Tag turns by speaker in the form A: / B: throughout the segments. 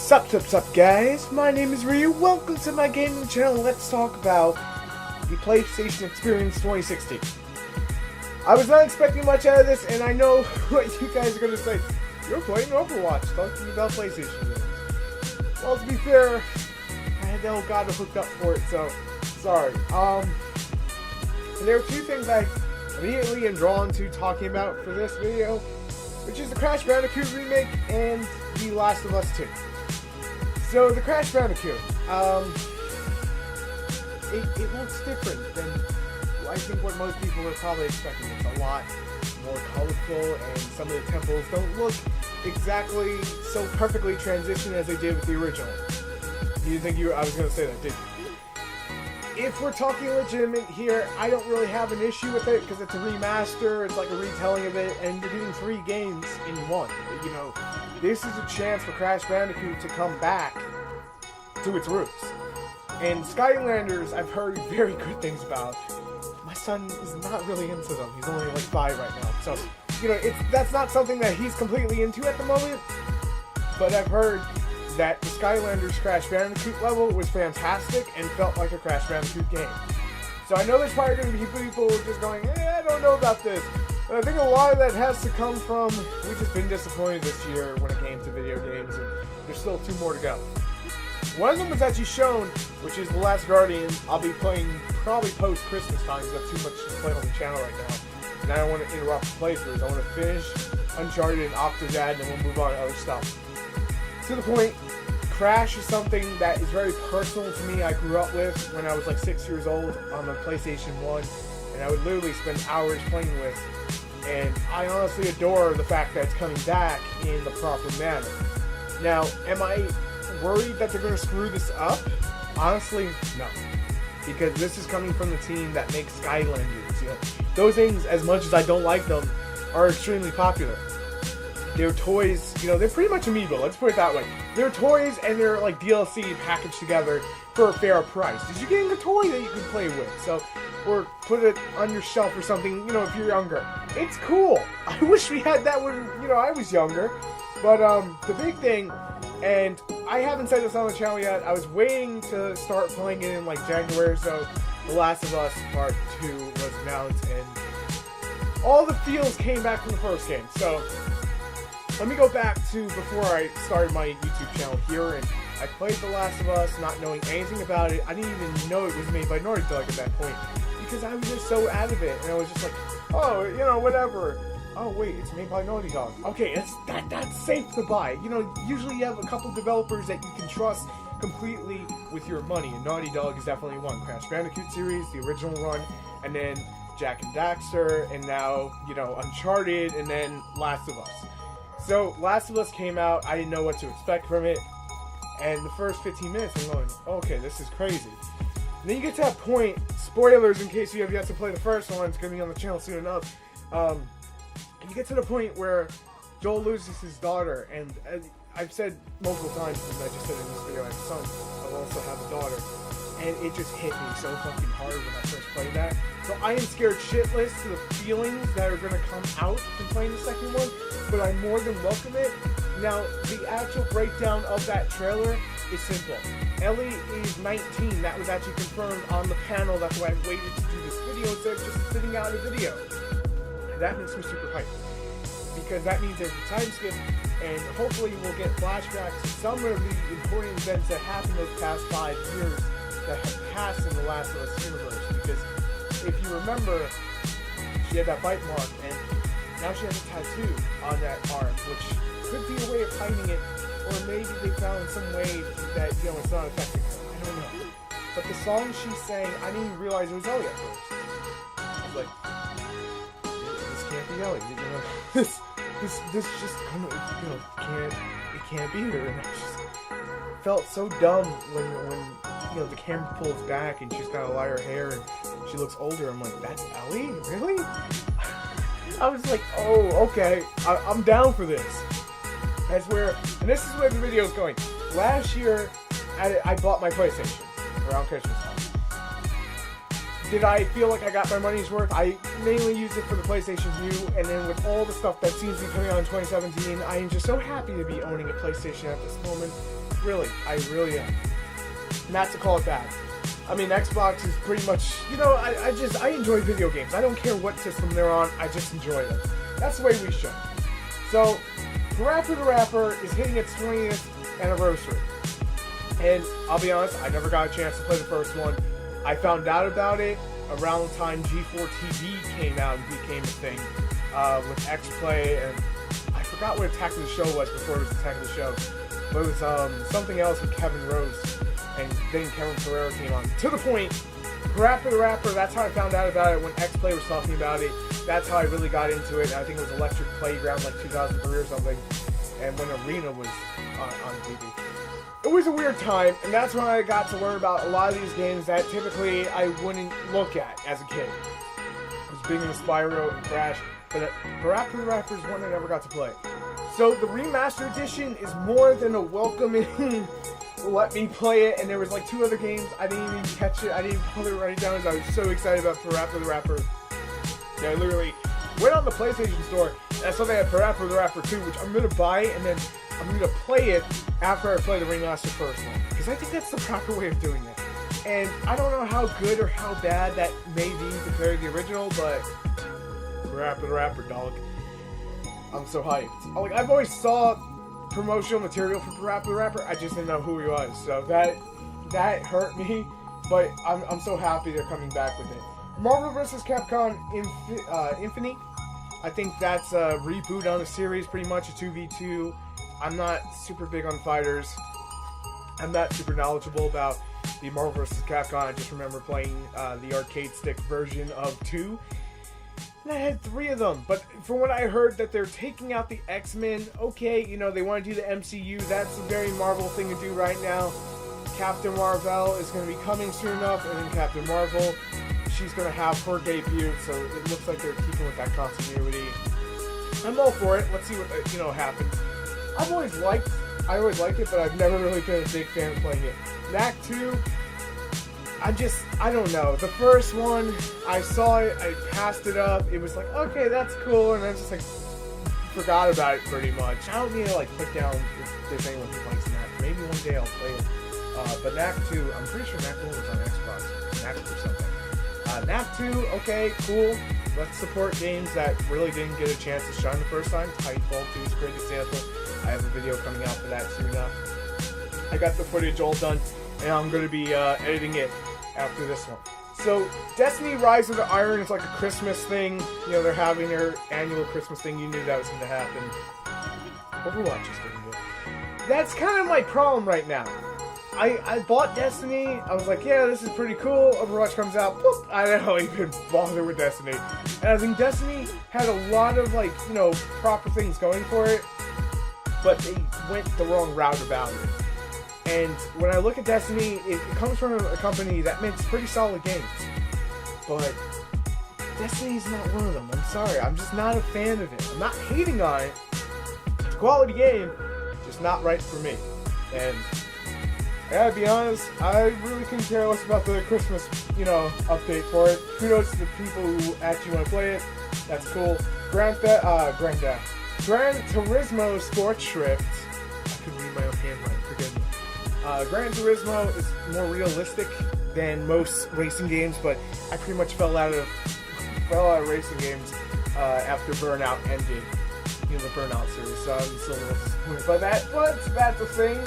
A: Sup guys, my name is Ryu, welcome to my gaming channel. Let's talk about the PlayStation Experience 2016. I was not expecting much out of this, and I know what you guys are going to say. You're playing Overwatch, talking about PlayStation games. Well, to be fair, I had the Elgato hooked up for it, so sorry. And there are two things I immediately am drawn to talking about for this video, which is the Crash Bandicoot remake and The Last of Us 2. So the Crash Bandicoot, it looks different than I think what most people are probably expecting. It's a lot more colorful, and some of the temples don't look exactly so perfectly transitioned as they did with the original. You didn't think I was going to say that, did you? If we're talking legitimate here, I don't really have an issue with it because it's a remaster, it's like a retelling of it, and you're getting 3 games in one. You know, this is a chance for Crash Bandicoot to come back to its roots. And Skylanders, I've heard very good things about. My son is not really into them. He's only like 5 right now. So, you know, that's not something that he's completely into at the moment. But I've heard that the Skylanders Crash Bandicoot level was fantastic and felt like a Crash Bandicoot game. So I know there's probably going to be people just going, I don't know about this. And I think a lot of that has to come from, we've just been disappointed this year when it came to video games, and there's still 2 more to go. One of them was actually shown, which is The Last Guardian. I'll be playing probably post-Christmas time because I have too much to play on the channel right now. And I don't want to interrupt the playthroughs. I want to finish Uncharted and Octodad, and then we'll move on to other stuff. To the point, Crash is something that is very personal to me. I grew up with when I was like 6 years old on the PlayStation 1, and I would literally spend hours playing with. And I honestly adore the fact that it's coming back in the proper manner. Now, am I worried that they're going to screw this up? Honestly, no. Because this is coming from the team that makes Skylanders. You know, those things, as much as I don't like them, are extremely popular. They're toys, you know, they're pretty much amiibo, let's put it that way. They're toys and they're like DLC packaged together for a fair price. You're getting a toy that you can play with, so, or put it on your shelf or something, you know, if you're younger. It's cool. I wish we had that when, you know, I was younger. But, the big thing, and I haven't said this on the channel yet, I was waiting to start playing it in like January, so The Last of Us Part 2 was announced, and all the feels came back from the first game. So let me go back to before I started my YouTube channel here, and I played The Last of Us not knowing anything about it. I didn't even know it was made by Naughty Dog at that point, because I was just so out of it, and I was just like, oh, you know, whatever. Oh wait, it's made by Naughty Dog. Okay, that's safe to buy. You know, usually you have a couple developers that you can trust completely with your money, and Naughty Dog is definitely one. Crash Bandicoot series, the original one, and then Jak and Daxter, and now, you know, Uncharted, and then Last of Us. So, Last of Us came out, I didn't know what to expect from it, and the first 15 minutes I'm going, okay, this is crazy. And then you get to that point, spoilers in case you have yet to play the first one, it's going to be on the channel soon enough, you get to the point where Joel loses his daughter, and I've said multiple times, as I just said in this video, I have a son, I also have a daughter, and it just hit me so fucking hard when I first played that. So I am scared shitless to the feelings that are going to come out from playing the second one, but I more than welcome it. Now, the actual breakdown of that trailer is simple. Ellie is 19, that was actually confirmed on the panel, that's why I waited to do this video instead of just spitting out a video. That makes me super hyped, because that means there's a time skip, and hopefully we'll get flashbacks to some of the important events that happened those past 5 years that have passed in the Last of Us universe. Because if you remember, she had that bite mark, and now she has a tattoo on that arm, which could be a way of hiding it, or maybe they found some way that, you know, it's not affecting her. I don't know. But the song she sang, I didn't even realize it was Ellie at first. I was like, can't be Ellie, you know, this just, you know, it can't be her, and it just felt so dumb when, you know, the camera pulls back, and she's got a lighter hair, and she looks older. I'm like, that's Ellie? Really? I was like, oh, okay, I'm down for this. That's where, and this is where the video is going. Last year, I bought my PlayStation around Christmas time. Did I feel like I got my money's worth? I mainly used it for the PlayStation View, and then with all the stuff that seems to be coming out in 2017, I am just so happy to be owning a PlayStation at this moment. Really. I really am. Not to call it bad. I mean, Xbox is pretty much, you know, I enjoy video games. I don't care what system they're on, I just enjoy them. That's the way we should. So, Parappa the Rapper is hitting its 20th anniversary. And I'll be honest, I never got a chance to play the first one. I found out about it around the time G4 TV came out and became a thing with X-Play, and I forgot what Attack of the Show was before it was Attack of the Show. But it was something else with Kevin Rose, and then Kevin Ferrero came on. To the point, Parappa the Rapper, that's how I found out about it when X-Play was talking about it. That's how I really got into it. I think it was Electric Playground, like 2003 or something, and when Arena was on TV. It was a weird time, and that's when I got to learn about a lot of these games that typically I wouldn't look at as a kid. I was big into Spyro and Crash, but Parappa the Rapper is one I never got to play. So the remastered edition is more than a welcoming let me play it, and there was like 2 other games I didn't even catch it. I didn't bother writing down because I was so excited about Parappa the Rapper. And I literally went on the PlayStation Store and I saw they had Parappa the Rapper 2, which I'm gonna buy, and then I'm going to play it after I play the remastered first one. Because I think that's the proper way of doing it. And I don't know how good or how bad that may be compared to the original, but Parappa the Rapper, dog. I'm so hyped. Like, I've always saw promotional material for Parappa the Rapper, I just didn't know who he was. So that hurt me, but I'm so happy they're coming back with it. Marvel vs. Capcom Infinite. I think that's a reboot on the series, pretty much a 2v2. I'm not super big on fighters. I'm not super knowledgeable about the Marvel vs. Capcom. I just remember playing the arcade stick version of 2. And I had 3 of them. But from what I heard that they're taking out the X-Men, okay, you know, they want to do the MCU. That's a very Marvel thing to do right now. Captain Marvel is going to be coming soon enough, and then Captain Marvel, she's going to have her debut, so it looks like they're keeping with that continuity. I'm all for it. Let's see what, happens. I always liked it, but I've never really been a big fan of playing it. Knack 2, I don't know. The first one, I saw it, I passed it up, it was like, okay, that's cool, and I just like, forgot about it pretty much. I don't need to like click down if there's anyone who likes Knack. Maybe one day I'll play it. But Knack 2, I'm pretty sure Knack 1 was on Xbox. Knack or something. Knack 2, okay, cool. Let's support games that really didn't get a chance to shine the first time. Titanfall 2 is a great example. I have a video coming out for that soon enough. I got the footage all done, and I'm going to be editing it after this one. So, Destiny Rise of the Iron is like a Christmas thing. You know, they're having their annual Christmas thing. You knew that was going to happen. Overwatch is getting good. That's kind of my problem right now. I bought Destiny, I was like, yeah, this is pretty cool. Overwatch comes out, whoop, I don't even bother with Destiny. And I think Destiny had a lot of, like, proper things going for it, but they went the wrong route about it. And when I look at Destiny, it comes from a company that makes pretty solid games. But Destiny's not one of them. I'm sorry, I'm just not a fan of it. I'm not hating on it. It's a quality game, just not right for me. And I gotta be honest, I really couldn't care less about the Christmas, update for it. Kudos to the people who actually want to play it. That's cool. Gran Turismo Scorched Shrift. I couldn't read my own handwriting, forgive me. Gran Turismo is more realistic than most racing games, but I pretty much fell out of racing games after Burnout ended. The Burnout series, so I'm still a little disappointed by that, but that's the thing.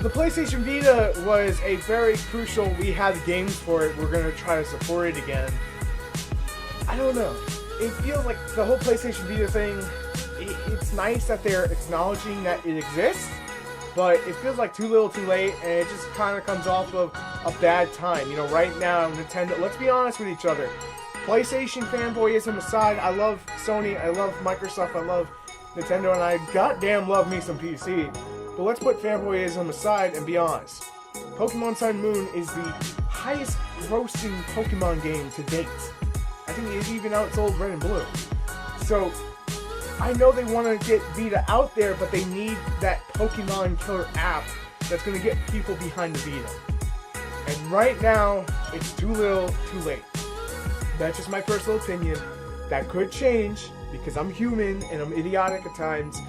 A: The PlayStation Vita was a very crucial, we had games for it, we're going to try to support it again. I don't know. It feels like the whole PlayStation Vita thing, it's nice that they're acknowledging that it exists, but it feels like too little too late, and it just kind of comes off of a bad time. Right now, Nintendo, let's be honest with each other. PlayStation fanboyism aside, I love Sony, I love Microsoft, I love Nintendo, and I goddamn love me some PC. But let's put fanboyism aside and be honest. Pokemon Sun and Moon is the highest grossing Pokemon game to date. I think it even outsold Red and Blue. So, I know they want to get Vita out there, but they need that Pokemon killer app that's going to get people behind the Vita. And right now, it's too little, too late. That's just my personal opinion. That could change, because I'm human and I'm idiotic at times,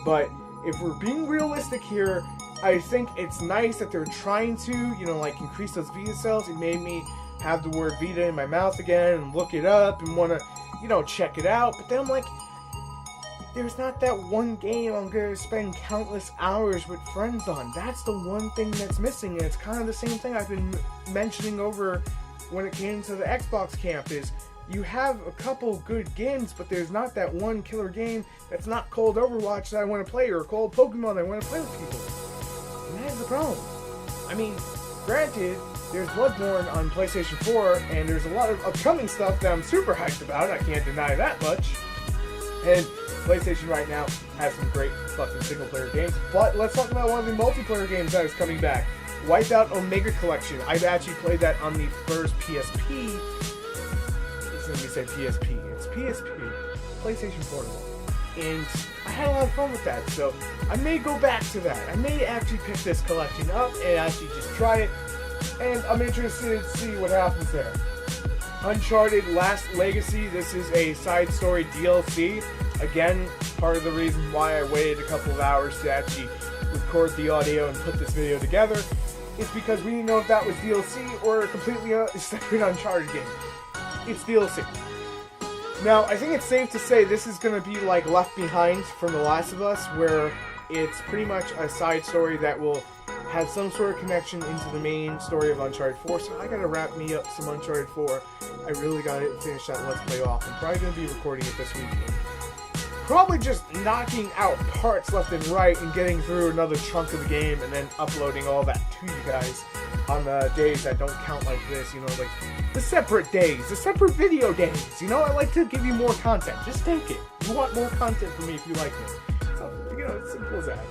A: but if we're being realistic here, I think it's nice that they're trying to, you know, like increase those Vita sales. It made me have the word Vita in my mouth again and look it up and want to, you know, check it out. But then I'm like, there's not that one game I'm going to spend countless hours with friends on. That's the one thing that's missing, and it's kind of the same thing I've been mentioning over when it came to the Xbox camp, is you have a couple good games, but there's not that one killer game that's not called Overwatch that I want to play, or called Pokemon I want to play with people. And that is the problem. I mean, granted, there's Bloodborne on PlayStation 4, and there's a lot of upcoming stuff that I'm super hyped about. I can't deny that much. And PlayStation right now has some great fucking single-player games. But let's talk about one of the multiplayer games that is coming back. Wipeout Omega Collection. I've actually played that on the first PSP. Let me say PSP. It's PSP. PlayStation Portable. And I had a lot of fun with that. So I may go back to that. I may actually pick this collection up and actually just try it. And I'm interested to see what happens there. Uncharted Last Legacy. This is a side story DLC. Again, part of the reason why I waited a couple of hours to actually record the audio and put this video together is because we didn't know if that was DLC or a completely separate Uncharted game. It's DLC. Now, I think it's safe to say this is going to be like Left Behind from The Last of Us, where it's pretty much a side story that will have some sort of connection into the main story of Uncharted 4, so I gotta wrap me up some Uncharted 4. I really gotta finish that Let's Play off. I'm probably gonna be recording it this weekend. Probably just knocking out parts left and right and getting through another chunk of the game and then uploading all that to you guys on the days that don't count like this, you know, like the separate days, the separate video days. You know, I like to give you more content. Just take it. You want more content from me if you like me. So, you know, it's simple as that.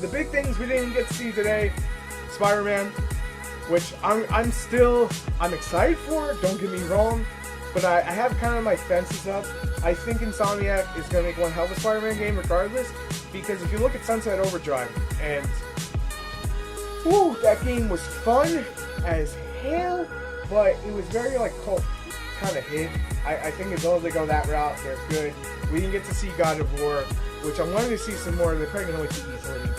A: The big things we didn't get to see today, Spider-Man, which I'm excited for, don't get me wrong, but I have kind of my fences up. I think Insomniac is going to make one hell of a Spider-Man game regardless, because if you look at Sunset Overdrive, and whew, that game was fun as hell, but it was very like cult kind of hit. I think as long as they go that route, they're good. We didn't get to see God of War, which I'm wanting to see some more. They're probably going to wait to E3.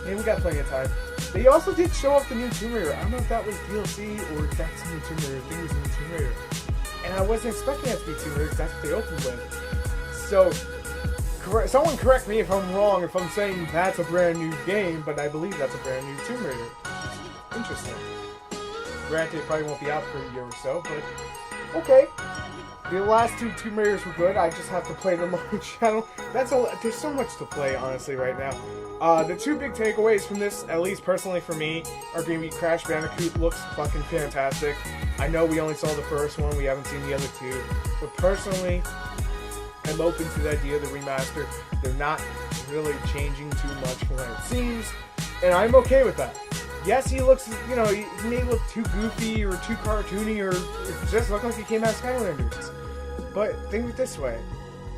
A: And we got plenty of time. They also did show off the new Tomb Raider. I don't know if that was DLC or if that's the new Tomb Raider. I think it was the new Tomb Raider. And I wasn't expecting that to be Tomb Raider because that's what they opened with. So, someone correct me if I'm wrong, if I'm saying that's a brand new game, but I believe that's a brand new Tomb Raider. Interesting. Granted, it probably won't be out for a year or so, but okay. The last two Tomb Raiders were good. I just have to play them on the channel. There's so much to play, honestly, right now. The two big takeaways from this, at least personally for me, are going to be Crash Bandicoot looks fucking fantastic. I know we only saw the first one, we haven't seen the other two, but personally, I'm open to the idea of the remaster. They're not really changing too much from what it seems, and I'm okay with that. Yes, he looks, you know, he may look too goofy or too cartoony or just look like he came out of Skylanders. But think of it this way.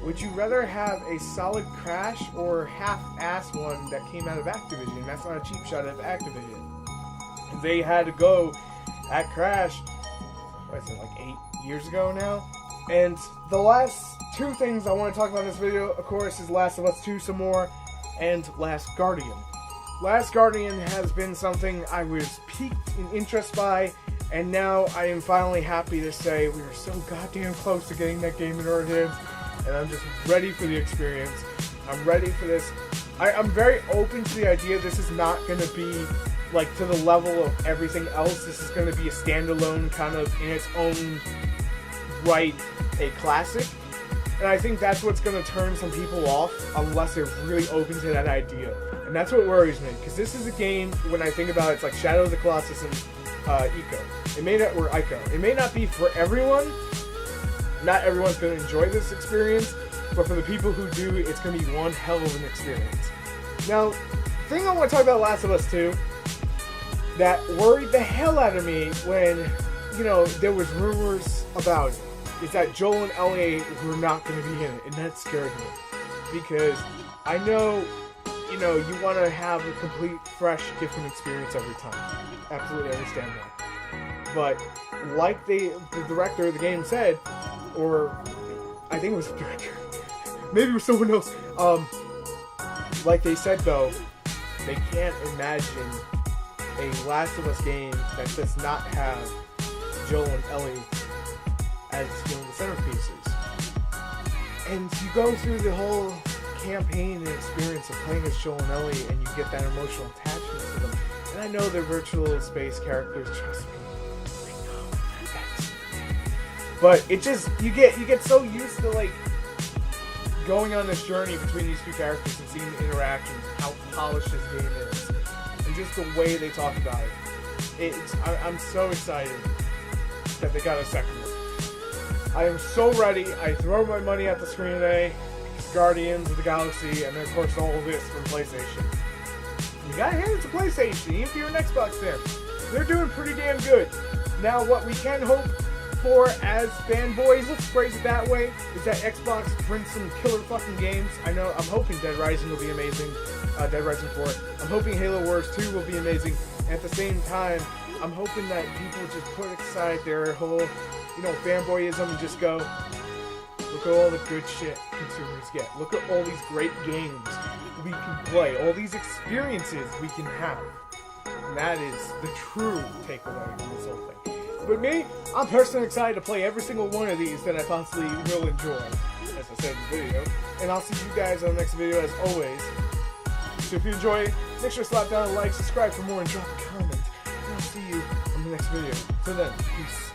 A: Would you rather have a solid Crash or half-ass one that came out of Activision? That's not a cheap shot at Activision. They had to go at Crash, what is it, like 8 years ago now? And the last two things I want to talk about in this video, of course, is Last of Us 2 some more, and Last Guardian. Last Guardian has been something I was piqued in interest by, and now I am finally happy to say we are so goddamn close to getting that game in our hands. And I'm just ready for the experience. I'm ready for this. I'm very open to the idea this is not going to be like to the level of everything else. This is going to be a standalone kind of in its own right, a classic. And I think that's what's going to turn some people off unless they're really open to that idea. And that's what worries me, because this is a game, when I think about it, it's like Shadow of the Colossus and Ico. It may not be for everyone. Not everyone's going to enjoy this experience, but for the people who do, it's going to be one hell of an experience. Now, the thing I want to talk about Last of Us 2 that worried the hell out of me when, you know, there was rumors about it, is that Joel and Ellie were not going to be in it, and that scared me. Because I know, you know, you want to have a complete, fresh, different experience every time. Absolutely understand that. But, like the director of the game said, or I think it was the director, maybe it was someone else, like they said though, they can't imagine a Last of Us game that does not have Joel and Ellie as, you know, the centerpieces. And you go through the whole campaign and experience of playing as Joel and Ellie, and you get that emotional attachment to them. And I know they're virtual space characters, trust me. I know that. But it just, you get so used to, like, going on this journey between these two characters and seeing the interactions, how polished this game is, and just the way they talk about it. I'm so excited that they got a second one. I am so ready. I throw my money at the screen today. Guardians of the Galaxy, and then of course all of this from PlayStation. You gotta hand it to PlayStation, even if you're an Xbox fan. They're doing pretty damn good. Now, what we can hope for as fanboys, let's phrase it that way, is that Xbox brings some killer fucking games. I'm hoping Dead Rising will be amazing. Dead Rising 4. I'm hoping Halo Wars 2 will be amazing. And at the same time, I'm hoping that people just put aside their whole, you know, fanboyism and just go, look at all the good shit consumers get. Look at all these great games we can play. All these experiences we can have. And that is the true takeaway from this whole thing. But me, I'm personally excited to play every single one of these that I possibly will enjoy, as I said in the video. And I'll see you guys on the next video as always. So if you enjoy it, make sure to slap down a like, subscribe for more, and drop a comment. And I'll see you on the next video. Till then, peace.